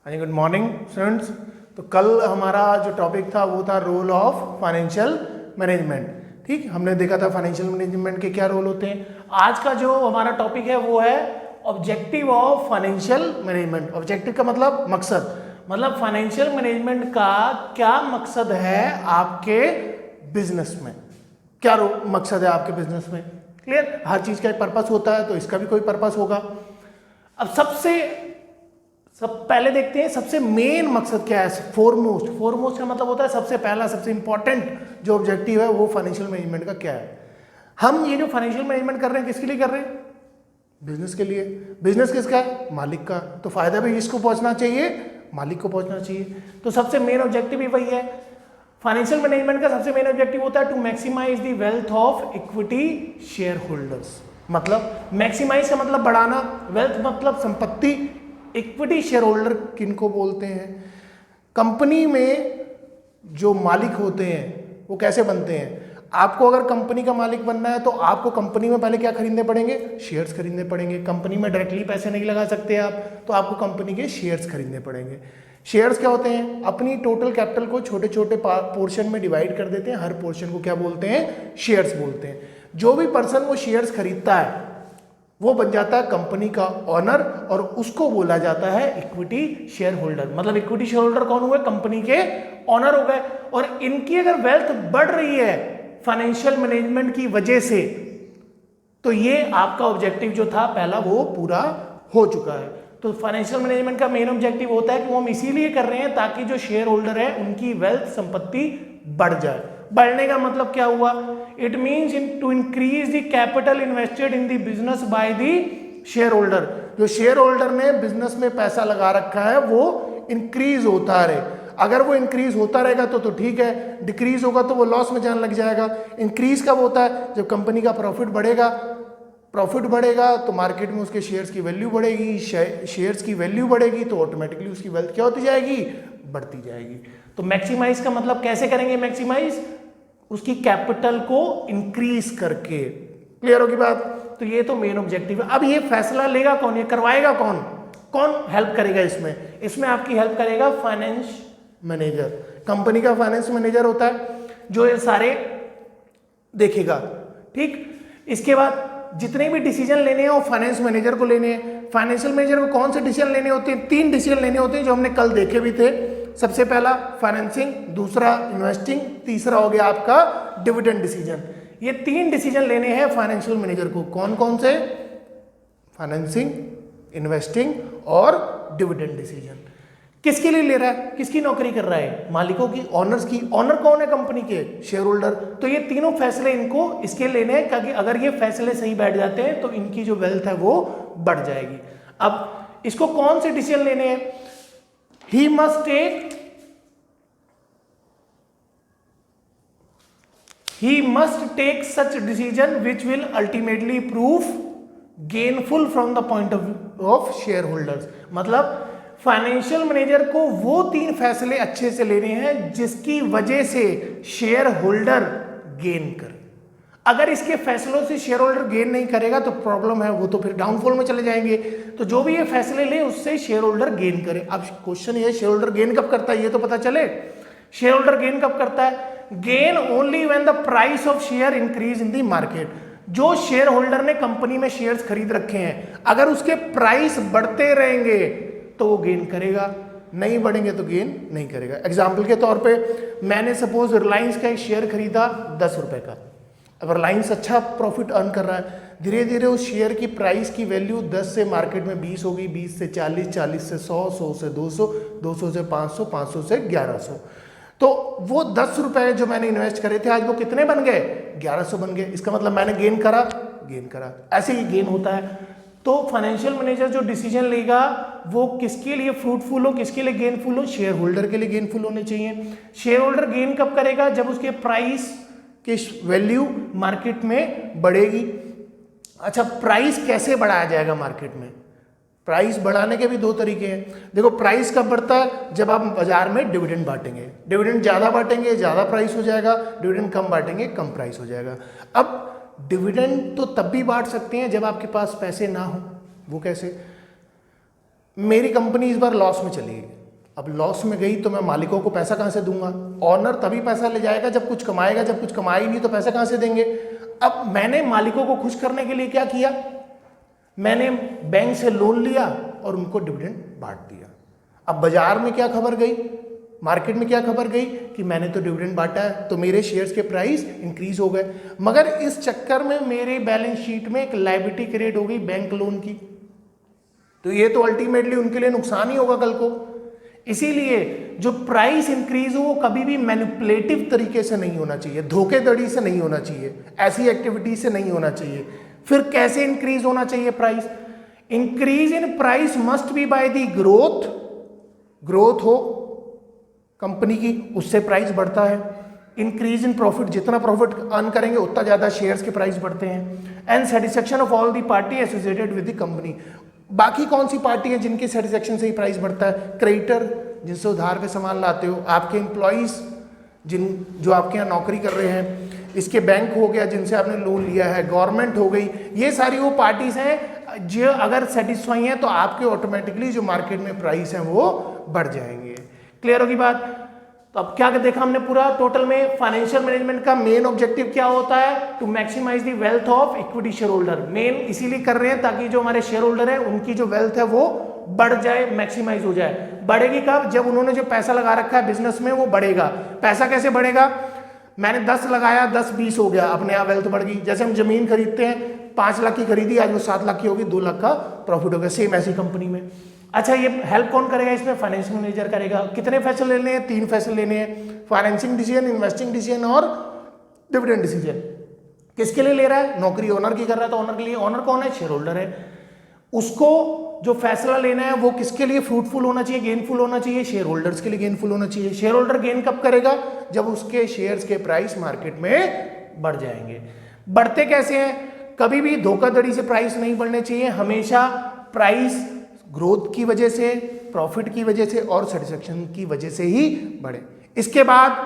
हाँ जी, good morning students. तो कल हमारा जो टॉपिक था वो था रोल ऑफ फाइनेंशियल मैनेजमेंट। ठीक, हमने देखा था फाइनेंशियल मैनेजमेंट के क्या रोल होते हैं। आज का जो हमारा टॉपिक है वो है objective of financial management. Objective का मतलब मकसद, मतलब फाइनेंशियल मैनेजमेंट का क्या मकसद है आपके बिजनेस में, क्या मकसद है आपके बिजनेस में। क्लियर, हर चीज का एक पर्पस होता है तो इसका भी कोई पर्पस होगा। अब सब पहले देखते हैं सबसे मेन मकसद क्या है। फोरमोस्ट का मतलब होता है सबसे पहला, सबसे इंपॉर्टेंट जो ऑब्जेक्टिव है वो फाइनेंशियल मैनेजमेंट का क्या है। हम ये जो फाइनेंशियल मैनेजमेंट कर रहे हैं किसके लिए कर रहे हैं? बिजनेस के लिए। बिजनेस किसका है? मालिक का। तो फायदा भी किसको पहुंचना चाहिए? मालिक को पहुंचना चाहिए। तो सबसे मेन ऑब्जेक्टिव ही वही है। फाइनेंशियल मैनेजमेंट का सबसे मेन ऑब्जेक्टिव होता है to maximize the wealth of equity share holders. मतलब मैक्सिमाइज का मतलब बढ़ाना, वेल्थ मतलब संपत्ति, इक्विटी शेयर होल्डर किनको बोलते हैं? कंपनी में जो मालिक होते हैं वो कैसे बनते हैं? आपको अगर कंपनी का मालिक बनना है तो आपको कंपनी में पहले क्या खरीदने पड़ेंगे? शेयर्स खरीदने पड़ेंगे। कंपनी में डायरेक्टली पैसे नहीं लगा सकते आप, तो आपको कंपनी के शेयर्स खरीदने पड़ेंगे। शेयर्स क्या होते हैं? अपनी टोटल कैपिटल को छोटे छोटे पोर्शन में डिवाइड कर देते हैं। हर पोर्शन को क्या बोलते हैं? शेयर्स बोलते हैं। जो भी पर्सन वो शेयर्स खरीदता है वो बन जाता है कंपनी का ओनर और उसको बोला जाता है इक्विटी शेयर होल्डर। मतलब इक्विटी शेयर होल्डर कौन हुए? कंपनी के ओनर हो गए। और इनकी अगर वेल्थ बढ़ रही है फाइनेंशियल मैनेजमेंट की वजह से, तो ये आपका ऑब्जेक्टिव जो था पहला वो पूरा हो चुका है। तो फाइनेंशियल मैनेजमेंट का मेन ऑब्जेक्टिव होता है कि वो हम इसीलिए कर रहे हैं ताकि जो शेयर होल्डर है उनकी वेल्थ संपत्ति बढ़ जाए। बढ़ने का मतलब क्या हुआ? It means to increase the capital invested in the business by the share holder. जो शेयर होल्डर ने बिजनेस में पैसा लगा रखा है वो इंक्रीज होता रहे। अगर वो इंक्रीज होता रहेगा तो ठीक है, डिक्रीज होगा तो वो लॉस में जाने लग जाएगा। इंक्रीज कब होता है? जब कंपनी का प्रॉफिट बढ़ेगा। प्रॉफिट बढ़ेगा तो मार्केट में उसके शेयर्स की वैल्यू बढ़ेगी। शेयर्स की वैल्यू बढ़ेगी तो ऑटोमेटिकली उसकी वेल्थ क्या होती जाएगी? बढ़ती जाएगी। तो मैक्सिमाइज का मतलब कैसे करेंगे? मैक्सिमाइज उसकी कैपिटल को इंक्रीज करके। क्लियर होगी बात? तो ये तो मेन ऑब्जेक्टिव है। अब ये फैसला लेगा कौन, ये करवाएगा कौन, कौन हेल्प करेगा इसमें? इसमें आपकी हेल्प करेगा फाइनेंस मैनेजर। कंपनी का फाइनेंस मैनेजर होता है जो ये सारे देखेगा। ठीक, इसके बाद जितने भी डिसीजन लेने हैं वो फाइनेंस मैनेजर को लेने हैं। फाइनेंशियल मैनेजर को कौन से डिसीजन लेने होते हैं? 3 डिसीजन लेने होते हैं जो हमने कल देखे भी थे। सबसे पहला फाइनेंसिंग, दूसरा इन्वेस्टिंग, तीसरा हो गया आपका डिविडेंड डिसीजन। ये 3 डिसीजन लेने हैं फाइनेंशियल मैनेजर को। कौन कौन से? फाइनेंसिंग, इन्वेस्टिंग और डिविडेंड डिसीजन। किसके लिए ले रहा है? किसकी नौकरी कर रहा है? मालिकों की, ऑनर्स की। ऑनर कौन है? कंपनी के शेयर होल्डर। तो ये तीनों फैसले इनको इसके लेने हैं क्योंकि अगर ये फैसले सही बैठ जाते हैं तो इनकी जो वेल्थ है वो बढ़ जाएगी। अब इसको कौन से डिसीजन लेने हैं? He must take such decision which will ultimately prove gainful from the point of view of shareholders। मतलब फाइनेंशियल मैनेजर को वो 3 फैसले अच्छे से लेने हैं जिसकी वजह से शेयर होल्डर गेन करे। अगर इसके फैसलों से शेयर होल्डर गेन नहीं करेगा तो प्रॉब्लम है, वो तो फिर डाउनफॉल में चले जाएंगे। तो जो भी ये फैसले ले उससे शेयर होल्डर गेन करे। अब क्वेश्चन ये, शेयर होल्डर गेन कब करता है ये तो पता चले। शेयर होल्डर गेन कब करता है? Gain only when the price of share increase in the market. जो शेयर होल्डर ने कंपनी में शेयर्स खरीद रखे हैं अगर उसके प्राइस बढ़ते रहेंगे तो वो गेन करेगा, नहीं बढ़ेंगे तो गेन नहीं करेगा। एग्जाम्पल के तौर पर मैंने सपोज रिलायंस का एक शेयर खरीदा 10 रुपए का। अब रिलायंस अच्छा प्रॉफिट अर्न कर रहा है, धीरे धीरे उस शेयर की प्राइस की वैल्यू 10 से मार्केट में 20 होगी, 20 से 40, 40 से 100, 100 से 200, 200 से 500, 500 से 1100। तो वो 10 रुपए जो मैंने इन्वेस्ट करे थे आज वो कितने बन गए? 1100 बन गए। इसका मतलब मैंने गेन करा। ऐसे ही गेन होता है। तो फाइनेंशियल मैनेजर जो डिसीजन लेगा वो किसके लिए फ्रूटफुल हो, किसके लिए गेनफुल हो? शेयर होल्डर के लिए गेनफुल होने चाहिए। शेयर होल्डर गेन कब करेगा? जब उसके प्राइस की वैल्यू मार्केट में बढ़ेगी। अच्छा, प्राइस कैसे बढ़ाया जाएगा मार्केट में? प्राइस बढ़ाने के भी 2 तरीके हैं। देखो, प्राइस कब बढ़ता है? जब आप बाजार में डिविडेंड बांटेंगे। डिविडेंड ज्यादा बांटेंगे ज्यादा प्राइस हो जाएगा, डिविडेंड कम बांटेंगे कम प्राइस हो जाएगा। अब डिविडेंड तो तब भी बांट सकते हैं जब आपके पास पैसे ना हो। वो कैसे? मेरी कंपनी इस बार लॉस में चली गई, अब लॉस में गई तो मैं मालिकों को पैसा कहाँ से दूंगा? ऑनर तभी पैसा ले जाएगा जब कुछ कमाएगा, जब कुछ कमाई नहीं तो पैसा कहाँ से देंगे? अब मैंने मालिकों को खुश करने के लिए क्या किया? मैंने बैंक से लोन लिया और उनको डिविडेंड बांट दिया। अब बाजार में क्या खबर गई, मार्केट में क्या खबर गई कि मैंने तो डिविडेंड बांटा है तो मेरे शेयर्स के प्राइस इंक्रीज हो गए, मगर इस चक्कर में मेरे बैलेंस शीट में एक लायबिलिटी क्रिएट हो गई बैंक लोन की, तो ये तो अल्टीमेटली उनके लिए नुकसान ही होगा कल को। इसीलिए जो प्राइस इंक्रीज हो वो कभी भी मैनिपुलेटिव तरीके से नहीं होना चाहिए, धोखेधड़ी से नहीं होना चाहिए, ऐसी एक्टिविटी से नहीं होना चाहिए। फिर कैसे इंक्रीज होना चाहिए price? Increase in price must be by the growth हो कंपनी की, उससे प्राइस बढ़ता है। इंक्रीज इन प्रॉफिट, जितना प्रॉफिट अर्न करेंगे उतना ज्यादा शेयर्स के प्राइस बढ़ते हैं। And satisfaction of all the party associated with the company, बाकी कौन सी पार्टी है जिनके सेटिस्फेक्शन से ही प्राइस बढ़ता है? क्रेडिटर, जिनसे उधार पे सामान लाते हो, आपके एम्प्लॉइज जो आपके यहाँ नौकरी कर रहे हैं, इसके बैंक हो गया जिनसे आपने लोन लिया है, गवर्नमेंट हो गई, ये सारी वो पार्टीज हैं जो अगर सेटिस्फाई हैं तो आपके ऑटोमेटिकली जो मार्केट में प्राइस हैं वो बढ़ जाएंगे। क्लियर होगी बात? तो अब क्या देखा हमने पूरा टोटल में, फाइनेंशियल मैनेजमेंट का मेन ऑब्जेक्टिव क्या होता है? To maximize the wealth of equity share holder. Main इसीलिए कर रहे हैं ताकि जो हमारे शेयर होल्डर है उनकी जो वेल्थ है वो बढ़ जाए, मैक्सिमाइज हो जाए। बढ़ेगी कब? जब उन्होंने जो पैसा लगा रखा है बिजनेस में वो बढ़ेगा। पैसा कैसे बढ़ेगा? मैंने 10 लगाया, 10-20 हो गया, अपने आप वेल्थ बढ़ गई। जैसे हम जमीन खरीदते हैं, 5 लाख की खरीदी, आज वो 7 लाख की होगी, 2 लाख का प्रॉफिट हो गया। सेम ऐसी कंपनी में। अच्छा, ये हेल्प कौन करेगा इसमें? फाइनेंशियल मैनेजर करेगा। कितने फैसले लेने हैं? 3 फैसले लेने हैं, फाइनेंसिंग डिसीजन, इन्वेस्टिंग डिसीजन और डिविडेंड डिसीजन। किसके लिए ले रहा है? नौकरी ओनर की कर रहा है तो ओनर के लिए। ओनर कौन है? शेयर होल्डर है। उसको जो फैसला लेना है वो किसके लिए फ्रूटफुल होना चाहिए, गेनफुल होना चाहिए? शेयर होल्डर्स के लिए गेनफुल होना चाहिए। शेयर होल्डर गेन कब करेगा? जब उसके शेयर्स के प्राइस मार्केट में बढ़ जाएंगे। बढ़ते कैसे हैं? कभी भी धोखाधड़ी से प्राइस नहीं बढ़ने चाहिए, हमेशा प्राइस ग्रोथ की वजह से, प्रॉफिट की वजह से और सेटिस्फेक्शन की वजह से ही बढ़े। इसके बाद